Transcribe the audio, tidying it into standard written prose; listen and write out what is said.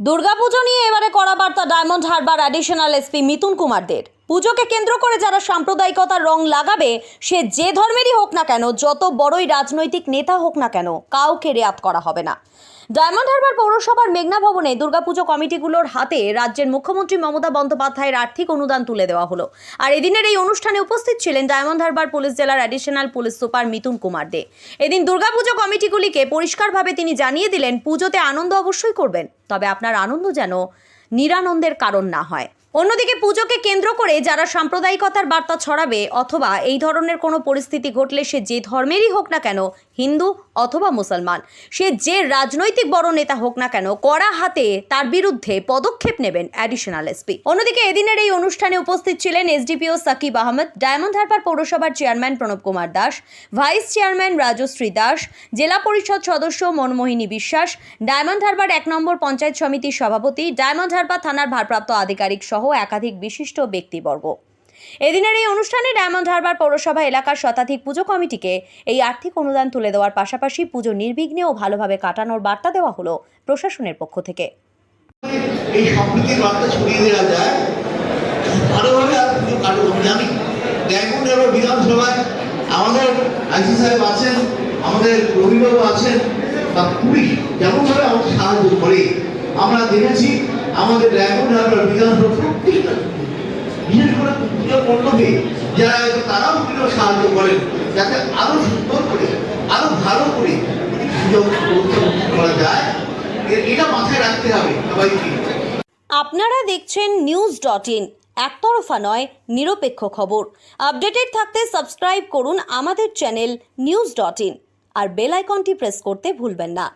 দুর্গাপুজো নিয়ে এবারে কড়া বার্তা ডায়মন্ড হারবার অ্যাডিশনাল এসপি মিতুন কুমারদের। পুজোকে কেন্দ্র করে যারা সাম্প্রদায়িকতার রং লাগাবে, সে যে ধর্মেরই হোক না কেন, যত বড়ই রাজনৈতিক নেতা হোক না কেন, কাউকে রেয়াত করা হবে না। ডায়মন্ড হারবার পৌরসভার মেঘনা ভবনে দুর্গাপুজো কমিটিগুলোর হাতে রাজ্যের মুখ্যমন্ত্রী মমতা বন্দ্যোপাধ্যায়ের আর্থিক অনুদান তুলে দেওয়া হলো। আর এদিনের এই অনুষ্ঠানে উপস্থিত ছিলেন ডায়মন্ড হারবার পুলিশ জেলার additional police super Mitun Kumar Dey. এদিন দুর্গাপুজো কমিটিগুলিকে পরিষ্কারভাবে তিনি জানিয়ে দিলেন, পুজোতে আনন্দ অবশ্যই করবেন, তবে আপনার আনন্দ যেন নিরানন্দের কারণ না হয়। অন্যদিকে পুজোকে কেন্দ্র করে যারা সাম্প্রদায়িকতার বার্তা ছড়াবে অথবা এই ধরনের কোনো পরিস্থিতি ঘটলে, সে যে ধর্মেরই হোক না কেন, হিন্দু অথবা মুসলমান, সে যে রাজনৈতিক বড় নেতা হোক না কেন, কড়া হাতে তার বিরুদ্ধে পদক্ষেপ নেবেন অ্যাডিশনাল এসপি। অন্যদিকে এদিনের এই অনুষ্ঠানে উপস্থিত ছিলেন এসডিপিও সাকিব আহমেদ, ডায়মন্ড হারবার পৌরসভার chairman Pranab Kumar Das, vice chairman Rajashree Das, জেলা পরিষদ সদস্য মনমোহিনী বিশ্বাস, ডায়মন্ড হারবার 1 নম্বর পঞ্চায়েত সমিতির সভাপতি, ডায়মন্ড হারবার থানার ভারপ্রাপ্ত আধিকারিক সহ একাধিক বিশিষ্ট ব্যক্তিবর্গ। এদিনের এই অনুষ্ঠানে ডায়মন্ড হারবার পৌরসভা এলাকার শতাধিক পুজো কমিটিকে এই আর্থিক অনুদান তুলে দেওয়ার পাশাপাশি পুজো নির্বিঘ্নে ও ভালোভাবে কাটানোর বার্তা দেওয়া হলো প্রশাসনের পক্ষ থেকে। এই সম্প্রীতির বার্তা ছড়িয়ে দেওয়া যায়, ভালোভাবে আর পুজো কাটবো। আমি ডায়মন্ড হারবার বিধানসভায় আমাদের আইসি সাহেব আছেন, আমাদের রবিবাবু আছেন, বা পুলিশ যেমনভাবে আমাদের সাহায্য করে আমরা দেখেছি। আমাদের ডায়মন্ড হারবার বিধানসভা প্রত্যেকটা বিশেষ করে পুজো মণ্ডপে যারা তারাও পুজো সাহায্য করেন, যাতে আরো সুন্দর করে আরো ভালো করে পুজো করা যায়, এটা মাথায় রাখতে হবে সবাইকে। আপনারা দেখছেন news.in, একতরফা নয়, নিরপেক্ষ খবর। আপডেটেড থাকতে সাবস্ক্রাইব করুন আমাদের চ্যানেল news.in আর বেল আইকনটি প্রেস করতে ভুলবেন না।